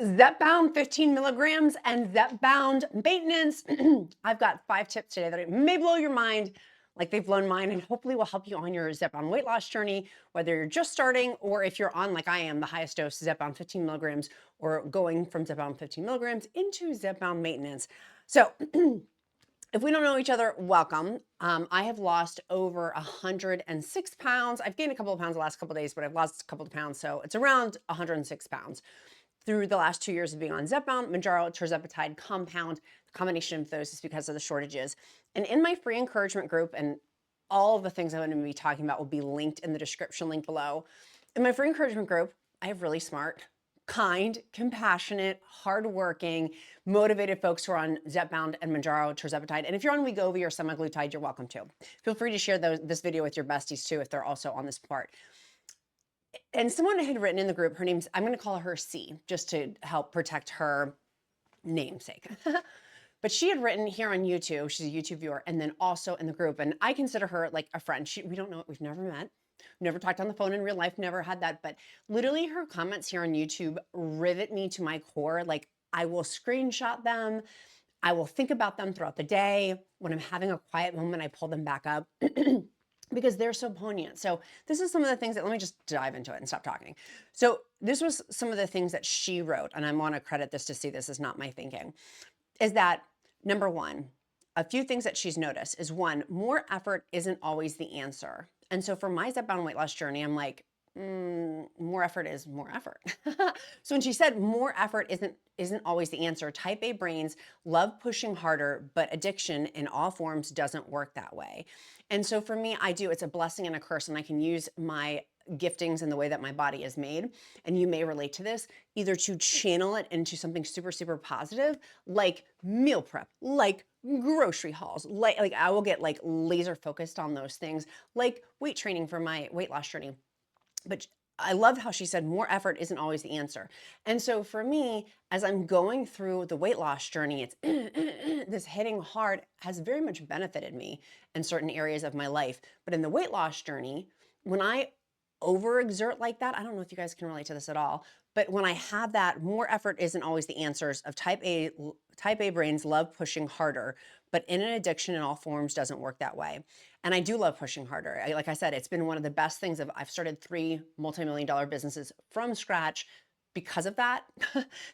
ZEPBOUND 15 milligrams and ZEPBOUND maintenance. I've got 5 tips today that may blow your mind like they've blown mine and hopefully will help you on your ZEPBOUND weight loss journey, whether you're just starting or if you're on, like I am, the highest dose ZEPBOUND 15 milligrams or going from ZEPBOUND 15 milligrams into ZEPBOUND maintenance. So if we don't know each other, welcome. I have lost over 106 pounds. I've gained a couple of pounds the last couple of days, but I've lost a couple of pounds. So it's around 106 pounds through the last 2 years of being on ZEPBOUND, Mounjaro, Tirzepatide compound. The combination of those is because of the shortages. And in my free encouragement group, and all of the things I'm going to be talking about will be linked in the description link below. In my free encouragement group, I have really smart, kind, compassionate, hardworking, motivated folks who are on ZEPBOUND and Mounjaro, Tirzepatide. And if you're on Wegovy or semaglutide, you're welcome to. Feel free to share this video with your besties too if they're also on this part. And someone had written in the group, her name's, I'm going to call her C, just to help protect her namesake. But she had written here on YouTube, she's a YouTube viewer, and then also in the group, and I consider her like a friend. We don't know, we've never met, never talked on the phone in real life, never had that, but literally her comments here on YouTube rivet me to my core. Like I will screenshot them, I will think about them throughout the day. When I'm having a quiet moment, I pull them back up. Because they're so poignant. So this is some of the things that, let me just dive into it and stop talking. So this was some of the things that she wrote, and I want to credit this to see this is not my thinking, is that number one, a few things that she's noticed is one, more effort isn't always the answer. And so for my ZEPBOUND weight loss journey, I'm like, more effort is more effort. So when she said more effort isn't always the answer, type A brains love pushing harder, but addiction in all forms doesn't work that way. And so for me, it's a blessing and a curse, and I can use my giftings and the way that my body is made, and you may relate to this, either to channel it into something super, super positive, like meal prep, like grocery hauls, like I will get like laser focused on those things, like weight training for my weight loss journey. But I love how she said more effort isn't always the answer. And so for me, as I'm going through the weight loss journey, it's this hitting hard has very much benefited me in certain areas of my life. But in the weight loss journey, when I overexert like that, I don't know if you guys can relate to this at all, but when I have that, more effort isn't always the answers of type A brains love pushing harder, but in an addiction in all forms doesn't work that way. And I do love pushing harder. Like I said, it's been one of the best things. I've started 3 multi-million-dollar businesses from scratch because of that.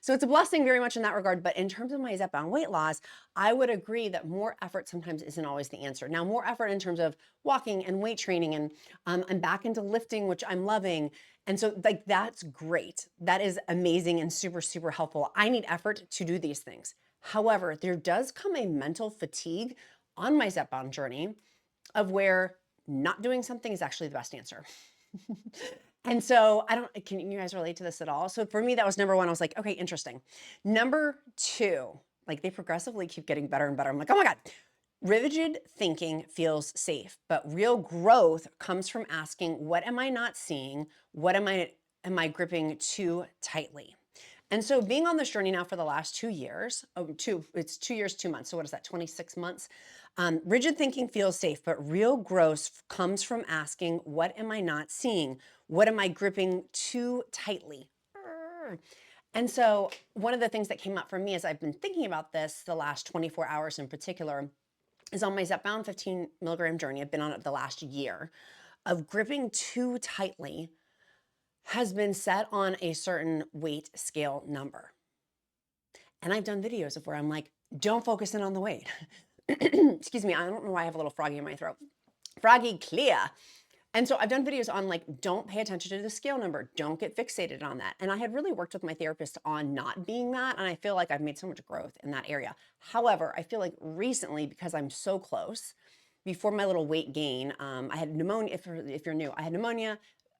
So it's a blessing very much in that regard. But in terms of my ZEPBOUND weight loss, I would agree that more effort sometimes isn't always the answer. Now, more effort in terms of walking and weight training, and I'm back into lifting, which I'm loving. And so like, that's great. That is amazing and super, super helpful. I need effort to do these things. However, there does come a mental fatigue on my ZEPBOUND journey of where not doing something is actually the best answer. And so can you guys relate to this at all? So for me, that was number one. I was like, okay, interesting. Number two, like they progressively keep getting better and better. I'm like, oh my God, rigid thinking feels safe, but real growth comes from asking, what am I not seeing? What am I gripping too tightly? And so being on this journey now for the last 2 years, it's 2 years, 2 months. So what is that, 26 months? Rigid thinking feels safe, but real growth comes from asking, what am I not seeing? What am I gripping too tightly? And so one of the things that came up for me as I've been thinking about this the last 24 hours in particular is on my ZEPBOUND 15 milligram journey. I've been on it the last year of gripping too tightly has been set on a certain weight scale number. And I've done videos of where I'm like, don't focus in on the weight. Excuse me, I don't know why I have a little froggy in my throat. Froggy clear. And so I've done videos on like, don't pay attention to the scale number. Don't get fixated on that. And I had really worked with my therapist on not being that. And I feel like I've made so much growth in that area. However, I feel like recently, because I'm so close, before my little weight gain, I had pneumonia, if you're new, I had pneumonia,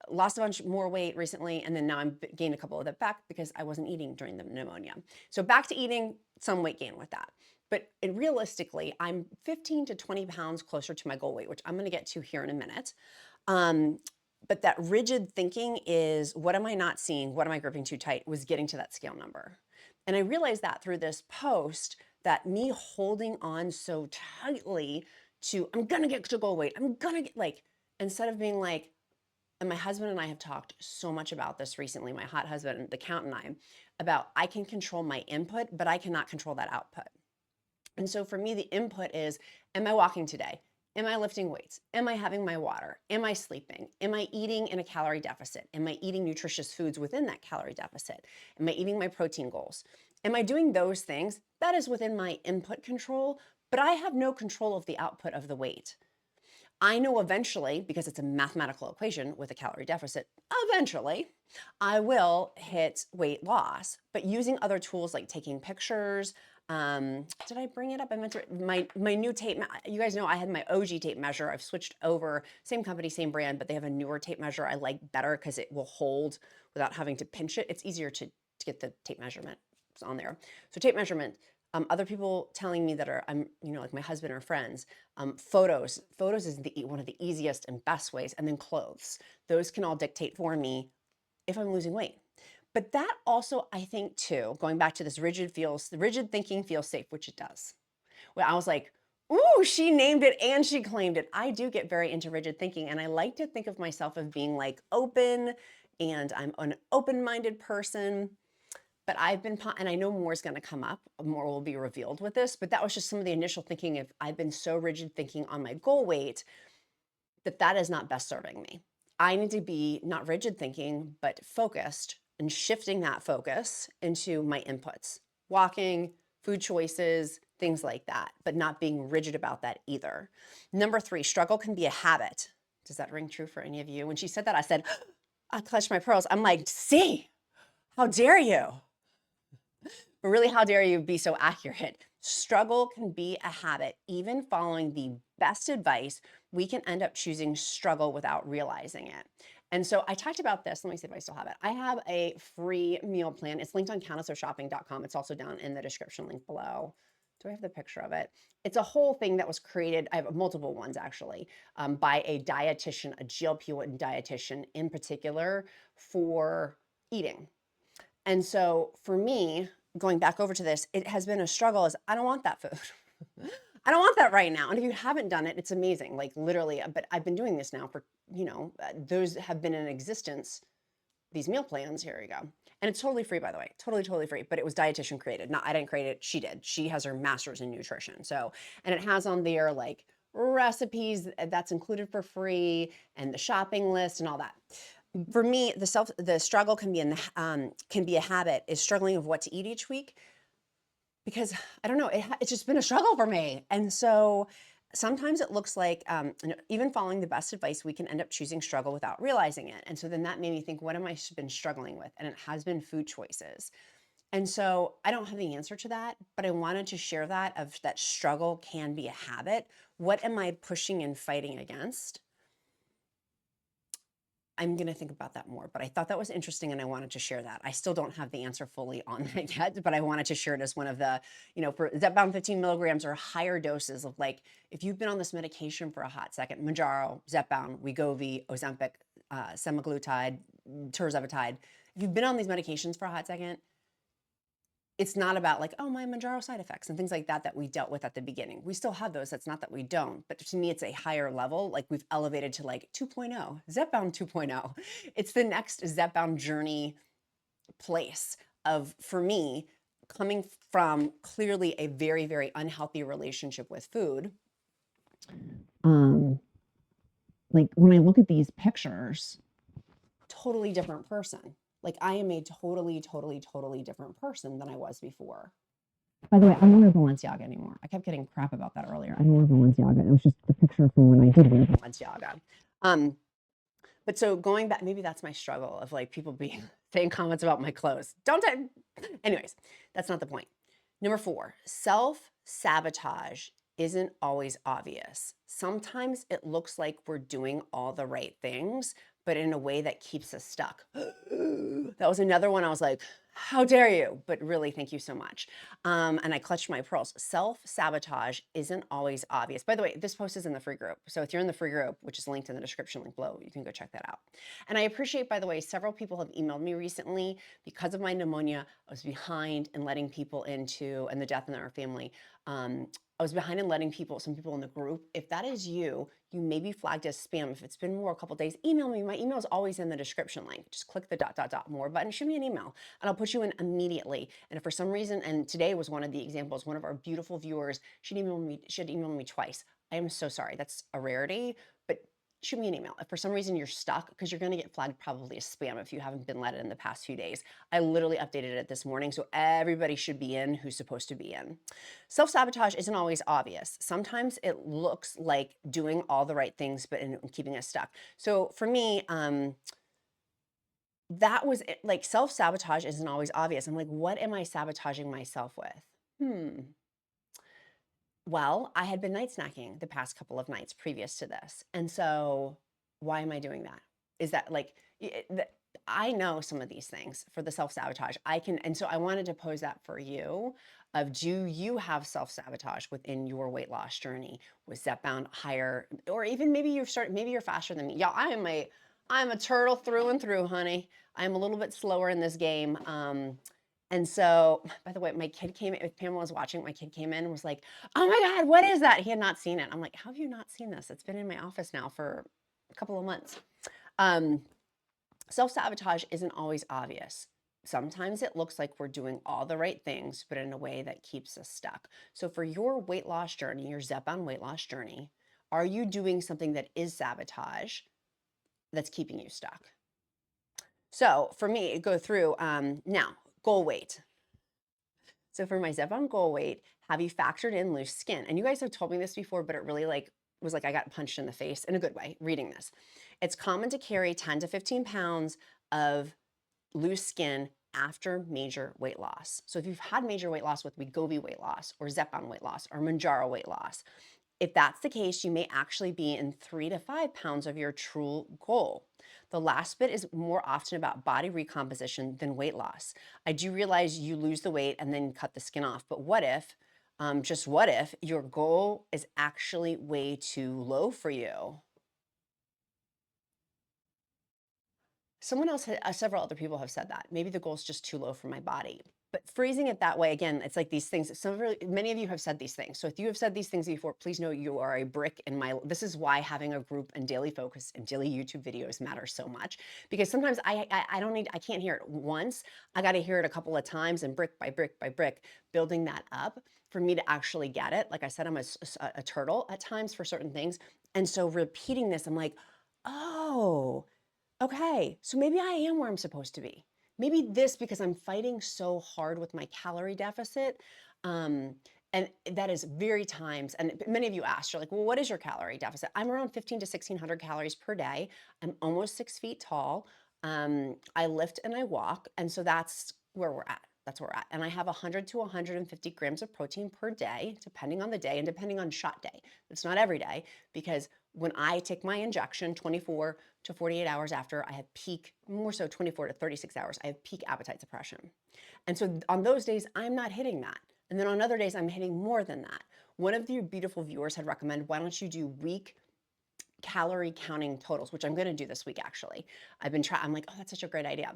lost a bunch more weight recently, and then now I'm gained a couple of that back because I wasn't eating during the pneumonia. So back to eating, some weight gain with that. But realistically, I'm 15 to 20 pounds closer to my goal weight, which I'm going to get to here in a minute. But that rigid thinking is, what am I not seeing? What am I gripping too tight? Was getting to that scale number. And I realized that through this post, that me holding on so tightly to, I'm going to get to goal weight. I'm going to get like, instead of being like, and my husband and I have talked so much about this recently, my hot husband, the count and I, about I can control my input, but I cannot control that output. And so for me, the input is, am I walking today? Am I lifting weights? Am I having my water? Am I sleeping? Am I eating in a calorie deficit? Am I eating nutritious foods within that calorie deficit? Am I eating my protein goals? Am I doing those things? That is within my input control, but I have no control of the output of the weight. I know eventually, because it's a mathematical equation with a calorie deficit, eventually I will hit weight loss. But using other tools like taking pictures, did I bring it up? I meant to, my new tape, you guys know I had my OG tape measure. I've switched over, same company, same brand, but they have a newer tape measure I like better because it will hold without having to pinch it. It's easier to get the tape measurement on there. So tape measurement. Other people telling me that are, like my husband or friends, photos is one of the easiest and best ways, and then clothes. Those can all dictate for me if I'm losing weight. But that also, I think too, going back to this rigid thinking feels safe, which it does. Well, I was like, ooh, she named it and she claimed it. I do get very into rigid thinking, and I like to think of myself as being like open, and I'm an open-minded person. But and I know more is going to come up, more will be revealed with this, but that was just some of the initial thinking of I've been so rigid thinking on my goal weight that is not best serving me. I need to be not rigid thinking, but focused and shifting that focus into my inputs, walking, food choices, things like that, but not being rigid about that either. Number 3, struggle can be a habit. Does that ring true for any of you? When she said that, I said, I clutched my pearls. I'm like, see, how dare you? But really, how dare you be so accurate? Struggle can be a habit. Even following the best advice, we can end up choosing struggle without realizing it. And so I talked about this. Let me see if I still have it. I have a free meal plan. It's linked on countessofshopping.com. It's also down in the description link below. Do I have the picture of it? It's a whole thing that was created, I have multiple ones actually, by a dietitian, a GLP-1 dietitian in particular for eating. And so for me, going back over to this, it has been a struggle is I don't want that food. I don't want that right now. And if you haven't done it, it's amazing. Like literally, but I've been doing this now for, those have been in existence, these meal plans, here we go. And it's totally free, by the way, totally free, but it was dietitian created. Not, I didn't create it, she did. She has her master's in nutrition. So, and it has on there like recipes that's included for free and the shopping list and all that. For me, the struggle can be a habit, is struggling of what to eat each week, because I don't know, it's just been a struggle for me. And so sometimes it looks like even following the best advice, we can end up choosing struggle without realizing it. And so then that made me think, what am I been struggling with? And it has been food choices. And so I don't have the answer to that, but I wanted to share that struggle can be a habit. What am I pushing and fighting against? I'm going to think about that more, but I thought that was interesting and I wanted to share that. I still don't have the answer fully on that yet, but I wanted to share it as one of the, for ZEPBOUND 15 milligrams or higher doses of, like, if you've been on this medication for a hot second, Mounjaro, ZEPBOUND, Wegovy, Ozempic, semaglutide, Tirzepatide, if you've been on these medications for a hot second, it's not about like, oh, my Mounjaro side effects and things like that we dealt with at the beginning. We still have those. That's not that we don't. But to me, it's a higher level. Like we've elevated to like 2.0, ZEPBOUND 2.0. It's the next ZEPBOUND journey place of, for me, coming from clearly a very, very unhealthy relationship with food. Like when I look at these pictures, totally different person. Like I am a totally different person than I was before. By the way, I don't wear Balenciaga anymore. I kept getting crap about that earlier. I don't wear Balenciaga. It was just the picture from when I did wear Balenciaga. But so going back, maybe that's my struggle of like people saying comments about my clothes. Anyways, that's not the point. Number 4, self-sabotage isn't always obvious. Sometimes it looks like we're doing all the right things, but in a way that keeps us stuck. That was another one I was like, how dare you? But really, thank you so much. And I clutched my pearls. Self-sabotage isn't always obvious. By the way, this post is in the free group. So if you're in the free group, which is linked in the description link below, you can go check that out. And I appreciate, by the way, several people have emailed me recently because of my pneumonia. I was behind in letting people into, and the death in our family. I was behind in letting some people in the group. If that is you, you may be flagged as spam. If it's been a couple days, email me. My email is always in the description link. Just click the .. more button, shoot me an email, and I'll put put you in immediately. And if for some reason, and today was one of the examples, one of our beautiful viewers, she had emailed me twice. I am so sorry. That's a rarity, but shoot me an email. If for some reason you're stuck, because you're going to get flagged probably as spam if you haven't been let in the past few days. I literally updated it this morning, so everybody should be in who's supposed to be in. Self-sabotage isn't always obvious. Sometimes it looks like doing all the right things, but in keeping us stuck. So for me, that was it. Like, self-sabotage isn't always obvious. I'm like, what am I sabotaging myself with? Well, I had been night snacking the past couple of nights previous to this. And so why am I doing that? Is that like, I know some of these things for the self-sabotage. And so I wanted to pose that for you of, do you have self-sabotage within your weight loss journey with ZEPBOUND higher, or even maybe you're faster than me. Y'all, I'm a turtle through and through, honey. I'm a little bit slower in this game. And so, by the way, my kid came in, if Pamela was watching, my kid came in and was like, oh my God, what is that? He had not seen it. I'm like, how have you not seen this? It's been in my office now for a couple of months. Self-sabotage isn't always obvious. Sometimes it looks like we're doing all the right things, but in a way that keeps us stuck. So for your weight loss journey, your ZEPBOUND weight loss journey, are you doing something that is sabotage that's keeping you stuck? So for me, go through now. Goal weight. So for my ZEPBOUND goal weight, have you factored in loose skin? And you guys have told me this before, but it really was like I got punched in the face in a good way reading this. It's common to carry 10 to 15 pounds of loose skin after major weight loss. So if you've had major weight loss with Wegovy weight loss or ZEPBOUND weight loss or Mounjaro weight loss, if that's the case, you may actually be in 3 to 5 pounds of your true goal. The last bit is more often about body recomposition than weight loss. I do realize you lose the weight and then cut the skin off, but what if, just what if, your goal is actually way too low for you? Someone else, several other people have said that. Maybe the goal is just too low for my body. But phrasing it that way, again, it's like these things. Many of you have said these things. So if you have said these things before, please know you are a brick in my. This is why having a group and daily focus and daily YouTube videos matters so much. Because sometimes I can't hear it once. I got to hear it a couple of times, and brick by brick by brick, building that up for me to actually get it. Like I said, I'm a turtle at times for certain things, and so repeating this, I'm like, oh. Okay, so maybe I am where I'm supposed to be. Maybe this, because I'm fighting so hard with my calorie deficit. And that is very times, and many of you asked, you're like, well, what is your calorie deficit? I'm around 15 to 1600 calories per day. I'm almost 6 feet tall. I lift and I walk. And so that's where we're at. That's where we're at. And I have 100 to 150 grams of protein per day, depending on the day and depending on shot day. It's not every day, because when I take my injection 24 to 48 hours after, I have peak, more so 24 to 36 hours, I have peak appetite suppression. And so on those days, I'm not hitting that. And then on other days, I'm hitting more than that. One of your beautiful viewers had recommended, why don't you do week calorie counting totals, which I'm going to do this week, actually. I'm like, oh, that's such a great idea.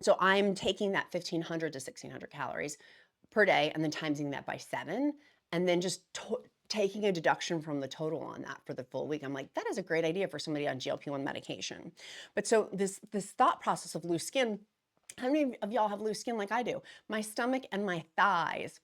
So I'm taking that 1500 to 1600 calories per day and then timesing that by 7, and then just taking a deduction from the total on that for the full week. I'm like, that is a great idea for somebody on GLP-1 medication. But so this thought process of loose skin, how many of y'all have loose skin like I do? My stomach and my thighs.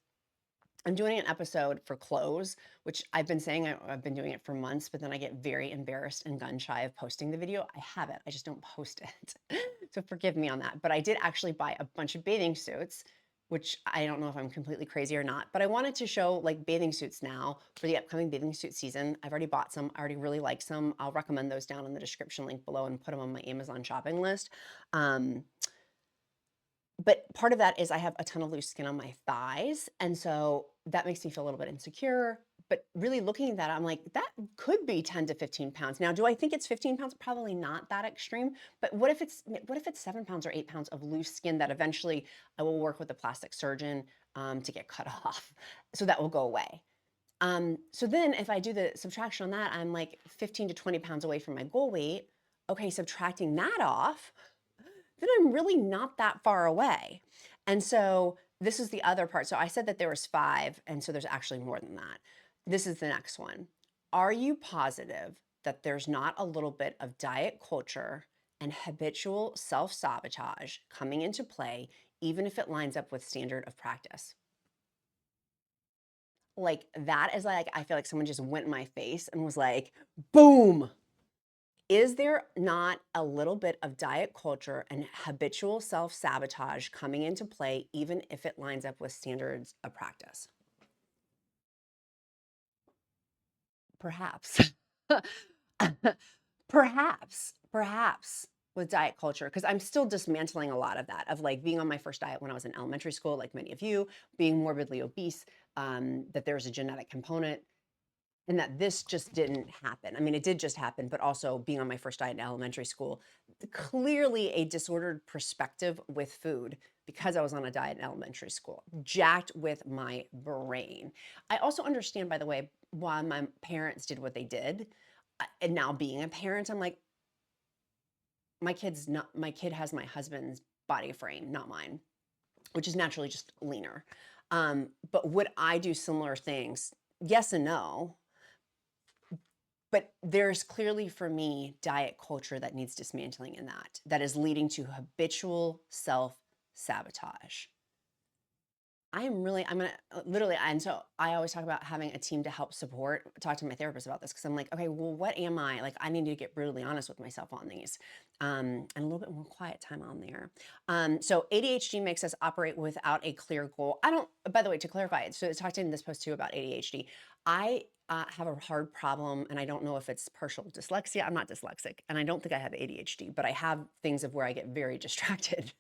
I'm doing an episode for clothes, which I've been saying I've been doing it for months, but then I get very embarrassed and gun shy of posting the video. I have it, I just don't post it. So forgive me on that. But I did actually buy a bunch of bathing suits, which I don't know if I'm completely crazy or not, but I wanted to show like bathing suits now for the upcoming bathing suit season. I've already bought some, I already really like some. I'll recommend those down in the description link below and put them on my Amazon shopping list. But part of that is I have a ton of loose skin on my thighs. And so that makes me feel a little bit insecure. But really looking at that, I'm like, that could be 10 to 15 pounds. Now, do I think it's 15 pounds? Probably not that extreme. But what if it's 7 pounds or 8 pounds of loose skin that eventually I will work with a plastic surgeon to get cut off? So that will go away. So then if I do the subtraction on that, I'm like 15 to 20 pounds away from my goal weight. Okay, subtracting that off, then I'm really not that far away. And so this is the other part. So I said that there was 5, and so there's actually more than that. This is the next one. Are you positive that there's not a little bit of diet culture and habitual self-sabotage coming into play even if it lines up with standard of practice. Like that is like, I feel like someone just went in my face and was like, boom. Is there not a little bit of diet culture and habitual self-sabotage coming into play, even if it lines up with standards of practice? Perhaps. Perhaps with diet culture, because I'm still dismantling a lot of that, of like being on my first diet when I was in elementary school, like many of you, being morbidly obese, that there's a genetic component, and that this just didn't happen. I mean, it did just happen, but also being on my first diet in elementary school, clearly a disordered perspective with food because I was on a diet in elementary school, jacked with my brain. I also understand, by the way, why my parents did what they did. And now being a parent, I'm like, my kid has my husband's body frame, not mine, which is naturally just leaner. But would I do similar things? Yes and no. But there's clearly for me diet culture that needs dismantling in that is leading to habitual self-sabotage. I'm gonna literally, and so I always talk about having a team to help support, talk to my therapist about this, because I'm like, okay, well, what am I? Like, I need to get brutally honest with myself on these, and a little bit more quiet time on there. So ADHD makes us operate without a clear goal. I don't, by the way, to clarify it, so I talked in this post too about ADHD. I have a hard problem, and I don't know if it's partial dyslexia. I'm not dyslexic, and I don't think I have ADHD, but I have things of where I get very distracted.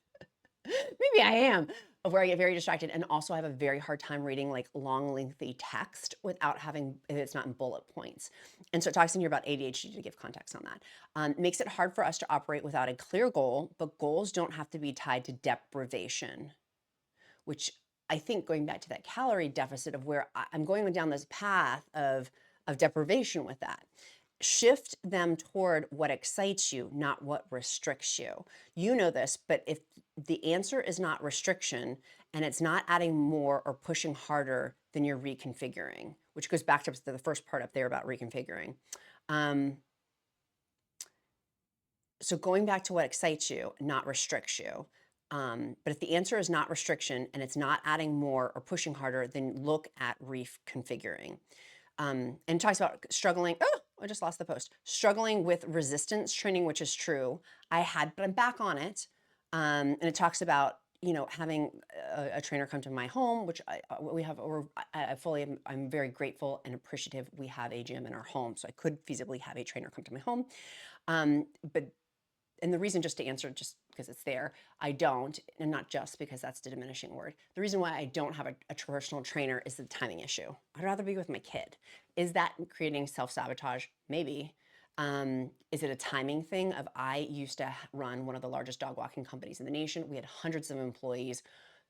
Maybe I am, of where I get very distracted, and also I have a very hard time reading like long, lengthy text without having, if it's not in bullet points. And so it talks in here about ADHD to give context on that. Makes it hard for us to operate without a clear goal, but goals don't have to be tied to deprivation, which I think going back to that calorie deficit of where I'm going down this path of deprivation with that. Shift them toward what excites you, not what restricts you. You know this, but if the answer is not restriction and it's not adding more or pushing harder, then you're reconfiguring, which goes back to the first part up there about reconfiguring. So going back to what excites you, not restricts you. But if the answer is not restriction and it's not adding more or pushing harder, then look at reconfiguring. And it talks about struggling. Oh, I just lost the post. Struggling with resistance training, which is true. But I'm back on it. And it talks about, having a trainer come to my home, which I'm very grateful and appreciative. We have a gym in our home, so I could feasibly have a trainer come to my home. And the reason, just to answer, just because it's there, I don't, and not just because that's the diminishing word. The reason why I don't have a personal trainer is the timing issue. I'd rather be with my kid. Is that creating self-sabotage? Maybe. Is it a timing thing of, I used to run one of the largest dog walking companies in the nation. We had hundreds of employees.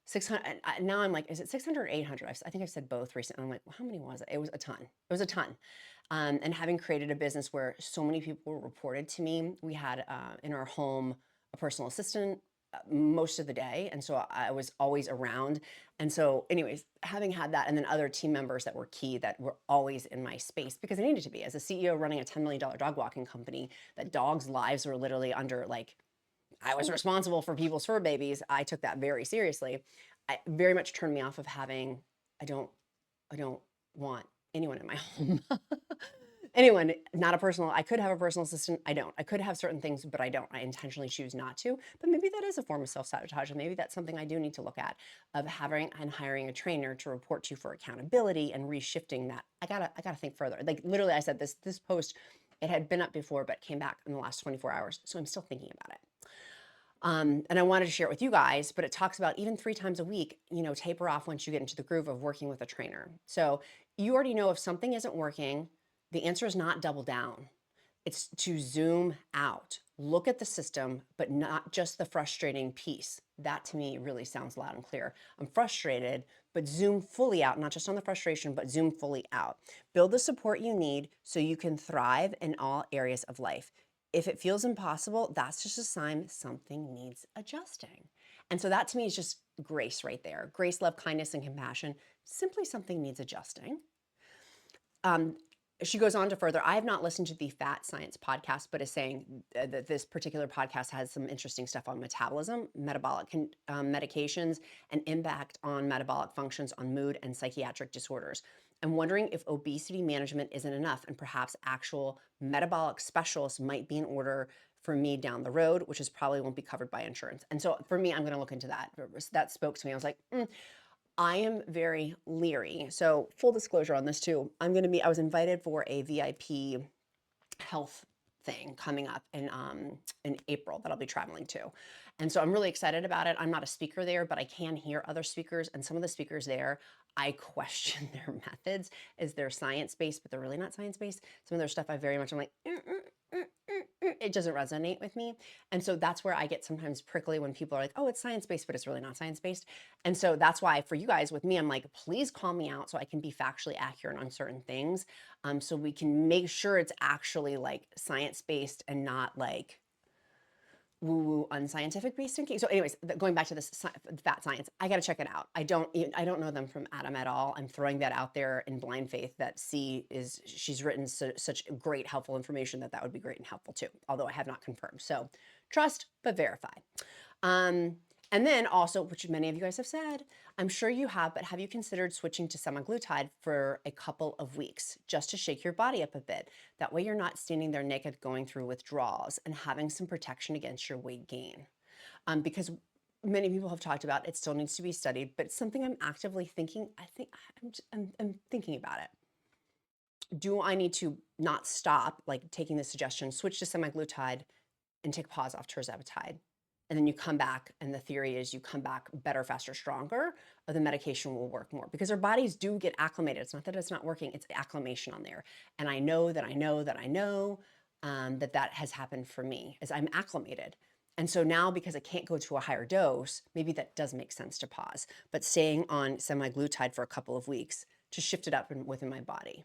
600, now I'm like, is it 600 or 800? I think I've said both recently. I'm like, well, how many was it? It was a ton. It was a ton. And having created a business where so many people reported to me, we had in our home a personal assistant most of the day. And so I was always around. And so anyways, having had that, and then other team members that were key, that were always in my space, because I needed to be. As a CEO running a $10 million dog walking company, that dogs' lives were literally under, like, I was responsible for people's fur babies. I took that very seriously. It very much turned me off of having, I don't want anyone in my home. Anyone, not a personal, I could have a personal assistant. I don't. I could have certain things, but I don't. I intentionally choose not to. But maybe that is a form of self-sabotage. And maybe that's something I do need to look at, of having and hiring a trainer to report to for accountability and reshifting that. I gotta think further. Like, literally, I said this post, it had been up before, but came back in the last 24 hours. So I'm still thinking about it. And I wanted to share it with you guys, but it talks about even 3 times a week, taper off once you get into the groove of working with a trainer. So you already know if something isn't working, the answer is not double down. It's to zoom out, look at the system, but not just the frustrating piece. That to me really sounds loud and clear. I'm frustrated, but zoom fully out, not just on the frustration, but zoom fully out. Build the support you need so you can thrive in all areas of life. If it feels impossible, that's just a sign something needs adjusting. And so that to me is just grace right there. Grace, love, kindness, and compassion. Simply something needs adjusting. she goes on to further, I have not listened to the Fat Science podcast, but is saying that this particular podcast has some interesting stuff on metabolism, metabolic medications, and impact on metabolic functions on mood and psychiatric disorders. I'm wondering if obesity management isn't enough and perhaps actual metabolic specialists might be in order for me down the road, which is probably won't be covered by insurance. And so for me, I'm going to look into that. That spoke to me. I was like, I am very leery. So full disclosure on this too, I was invited for a VIP health thing coming up in April that I'll be traveling to. And so I'm really excited about it. I'm not a speaker there, but I can hear other speakers, and some of the speakers there, I question their methods as they're science-based, but they're really not science-based. Some of their stuff I'm like, it doesn't resonate with me. And so that's where I get sometimes prickly when people are like, oh, it's science-based, but it's really not science-based. And so that's why for you guys with me, I'm like, please call me out so I can be factually accurate on certain things. So we can make sure it's actually like science-based and not like woo-woo unscientific based thinking. So anyways, going back to this fat science, I got to check it out. I don't know them from Adam at all. I'm throwing that out there in blind faith that she's written such great helpful information that would be great and helpful too, although I have not confirmed. So trust but verify. And then also, which many of you guys have said, I'm sure you have, but have you considered switching to semaglutide for a couple of weeks just to shake your body up a bit? That way you're not standing there naked going through withdrawals and having some protection against your weight gain. Because many people have talked about it still needs to be studied, but it's something I'm actively thinking. I'm thinking about it. Do I need to not stop, like taking the suggestion, switch to semaglutide and take pause off tirzepatide? And then you come back, and the theory is you come back better, faster, stronger, or the medication will work more. Because our bodies do get acclimated. It's not that it's not working, it's acclimation on there. And I know that that has happened for me, as I'm acclimated. And so now, because I can't go to a higher dose, maybe that does make sense to pause. But staying on semaglutide for a couple of weeks to shift it up within my body,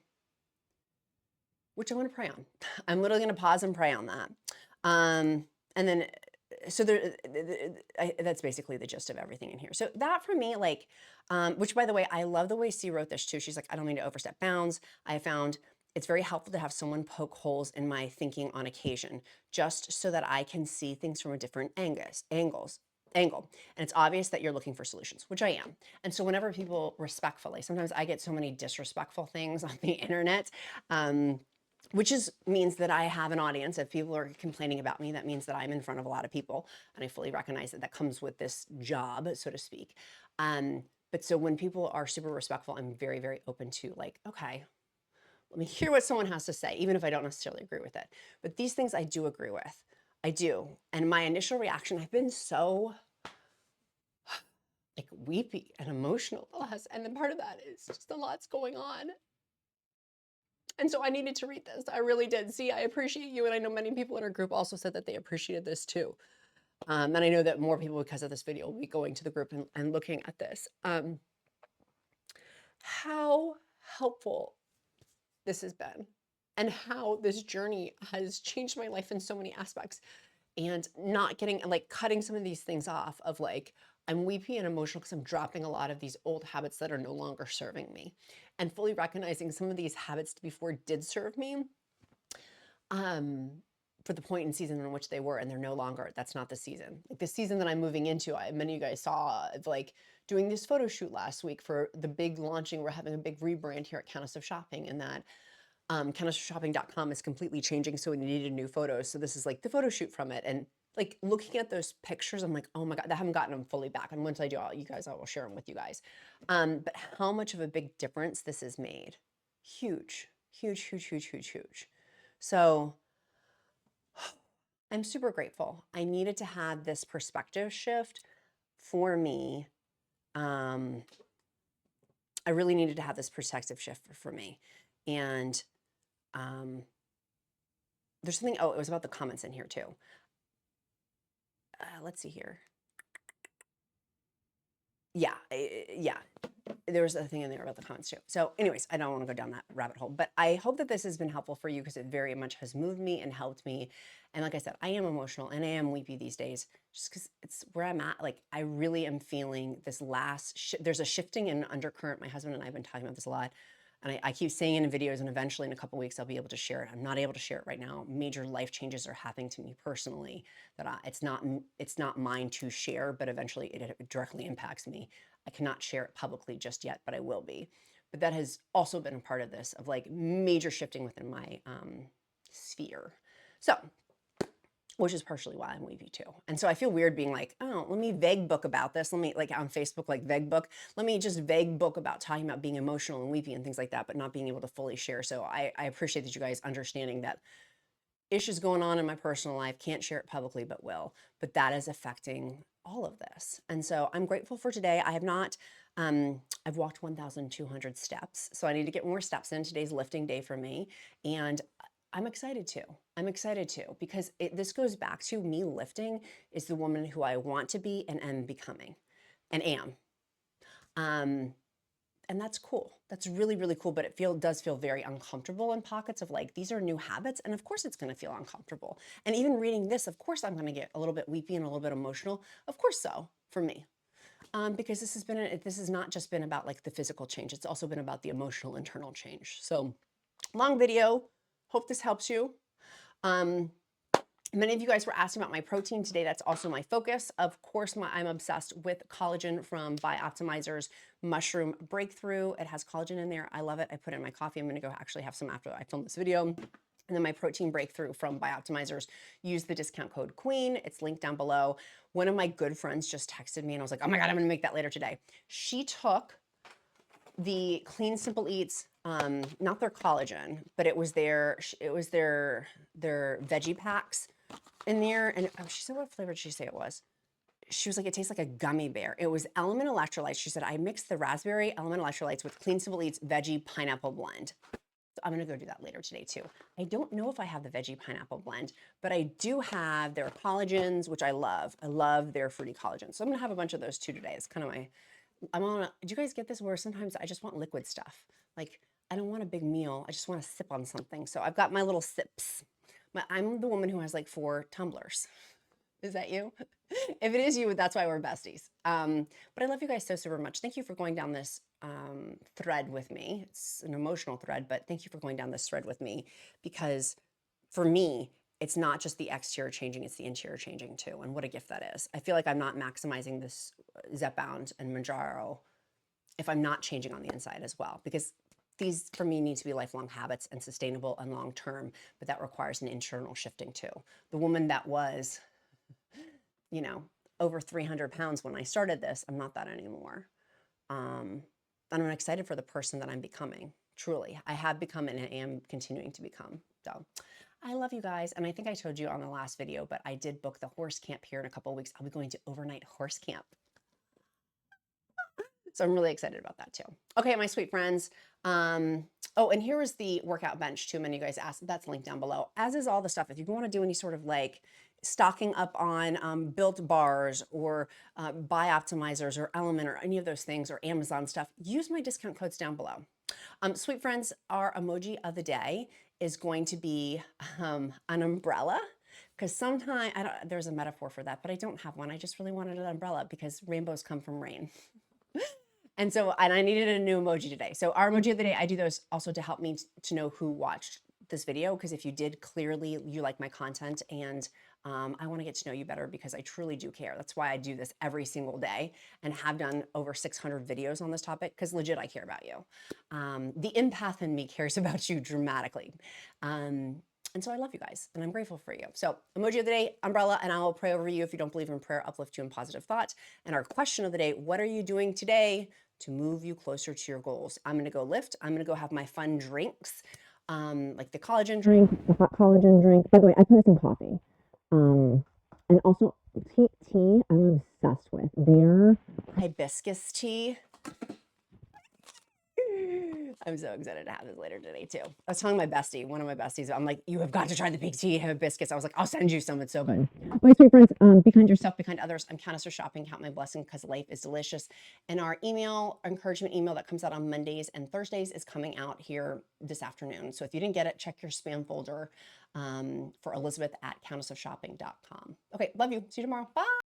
which I'm going to pray on. I'm literally going to pause and pray on that. And then so that's basically the gist of everything in here. So that for me, like, which by the way, I love the way C wrote this too. She's like, I don't mean to overstep bounds. I found it's very helpful to have someone poke holes in my thinking on occasion, just so that I can see things from a different angle. And it's obvious that you're looking for solutions, which I am. And so whenever people respectfully, sometimes I get so many disrespectful things on the internet, which means that I have an audience. If people are complaining about me, that means that I'm in front of a lot of people, and I fully recognize that comes with this job, so to speak. But so when people are super respectful, I'm very, very open to like, okay, let me hear what someone has to say, even if I don't necessarily agree with it. But these things I do agree with. I do. And my initial reaction, I've been so like weepy and emotional the last, and then part of that is just a lot's going on. And so I needed to read this. I really did. See, I appreciate you. And I know many people in our group also said that they appreciated this too. And I know that more people, because of this video, will be going to the group and looking at this. How helpful this has been, and how this journey has changed my life in so many aspects. And not getting, like, cutting some of these things off of like, I'm weepy and emotional because I'm dropping a lot of these old habits that are no longer serving me, and fully recognizing some of these habits before did serve me for the point in season in which they were, and they're no longer. That's not the season. Like the season that I'm moving into, many of you guys saw like doing this photo shoot last week for the big launching. We're having a big rebrand here at Countess of Shopping, and that countessofshopping.com is completely changing, so we needed new photos. So this is like the photo shoot from it, and like looking at those pictures, I'm like, oh my God, I haven't gotten them fully back. And once I do, you guys, I will share them with you guys. But how much of a big difference this has made. Huge, huge, huge, huge, huge, huge. So I'm super grateful. I needed to have this perspective shift for me. I really needed to have this perspective shift for me. And there's something, it was about the comments in here too. Let's see here. Yeah, there was a thing in there about the comments too. So anyways, I don't want to go down that rabbit hole, but I hope that this has been helpful for you, because it very much has moved me and helped me. And like I said, I am emotional and I am weepy these days, just because it's where I'm at. Like, I really am feeling this there's a shifting and undercurrent. My husband and I have been talking about this a lot. And I keep saying it in videos, and eventually in a couple weeks I'll be able to share it. I'm not able to share it right now. Major life changes are happening to me personally that it's not mine to share, but eventually it directly impacts me. I cannot share it publicly just yet, but I will be. But that has also been a part of this, of like major shifting within my sphere. So, which is partially why I'm weepy too. And so I feel weird being like, oh, let me vague book about this. Let me, like on Facebook, like vague book. Let me just vague book about talking about being emotional and weepy and things like that, but not being able to fully share. So I appreciate that you guys understanding that issues going on in my personal life, can't share it publicly, but will. But that is affecting all of this. And so I'm grateful for today. I have not, I've walked 1,200 steps. So I need to get more steps in. Today's lifting day for me. And I'm excited to. I'm excited to, because this goes back to me lifting is the woman who I want to be and am becoming and am. And that's cool. That's really, really cool. But it does feel very uncomfortable in pockets of like, these are new habits. And of course it's going to feel uncomfortable. And even reading this, of course I'm going to get a little bit weepy and a little bit emotional. Of course so, for me. Because this has not just been about like the physical change. It's also been about the emotional internal change. So long video. Hope this helps you. Many of you guys were asking about my protein today. That's also my focus. Of course, I'm obsessed with collagen from Bioptimizer's Mushroom Breakthrough. It has collagen in there. I love it. I put it in my coffee. I'm going to go actually have some after I film this video. And then my protein breakthrough from Bioptimizers. Use the discount code QUEEN. It's linked down below. One of my good friends just texted me and I was like, oh my God, I'm going to make that later today. She took the Clean Simple Eats, not their collagen, but it was their veggie packs in there. And she said, what flavor did she say it was? She was like, it tastes like a gummy bear. It was Element Electrolytes. She said, I mixed the raspberry Element Electrolytes with Clean Simple Eats veggie pineapple blend. So I'm gonna go do that later today too. I don't know if I have the veggie pineapple blend, but I do have their collagens, which I love. I love their fruity collagens. So I'm gonna have a bunch of those too today. It's kind of my, do you guys get this where sometimes I just want liquid stuff? Like, I don't want a big meal. I just want to sip on something. So I've got my little sips. I'm the woman who has like 4 tumblers. Is that you? If it is you, that's why we're besties. But I love you guys so super much. Thank you for going down this thread with me. It's an emotional thread, but thank you for going down this thread with me, because for me, it's not just the exterior changing, it's the interior changing too. And what a gift that is. I feel like I'm not maximizing this ZEPBOUND and Mounjaro if I'm not changing on the inside as well, because these for me need to be lifelong habits and sustainable and long-term, but that requires an internal shifting too. The woman that was, you know, over 300 pounds when I started this, I'm not that anymore. And I'm excited for the person that I'm becoming. Truly, I have become and I am continuing to become. So I love you guys. And I think I told you on the last video, but I did book the horse camp here in a couple of weeks. I'll be going to overnight horse camp. So I'm really excited about that too. Okay, my sweet friends. Oh, and here is the workout bench too. Many of you guys asked. That's linked down below, as is all the stuff. If you want to do any sort of like stocking up on Built bars or Bioptimizers or Element or any of those things, or Amazon stuff, use my discount codes down below. Sweet friends, our emoji of the day is going to be an umbrella, because sometimes, there's a metaphor for that, but I don't have one. I just really wanted an umbrella because rainbows come from rain. And I needed a new emoji today. So our emoji of the day, I do those also to help me to know who watched this video, because if you did, clearly you like my content, and I want to get to know you better because I truly do care. That's why I do this every single day and have done over 600 videos on this topic, because legit, I care about you. The empath in me cares about you dramatically. And so I love you guys and I'm grateful for you. So emoji of the day, umbrella, and I will pray over you if you don't believe in prayer, uplift you in positive thought. And our question of the day, what are you doing today to move you closer to your goals? I'm going to go lift. I'm going to go have my fun drinks, like the collagen drink, the hot collagen drink. By the way, I put this in coffee. And also tea, I'm obsessed with. Their hibiscus tea. I'm so excited to have this later today too. I was telling my bestie, one of my besties, I'm like, you have got to try the pink tea hibiscus. I was like, I'll send you some. It's so good. My sweet friends, be kind to yourself, be kind to others. I'm Countess of Shopping. Count my blessing because life is delicious. And our encouragement email that comes out on Mondays and Thursdays is coming out here this afternoon. So if you didn't get it, check your spam folder for Elizabeth at countessofshopping.com. Okay, love you. See you tomorrow. Bye.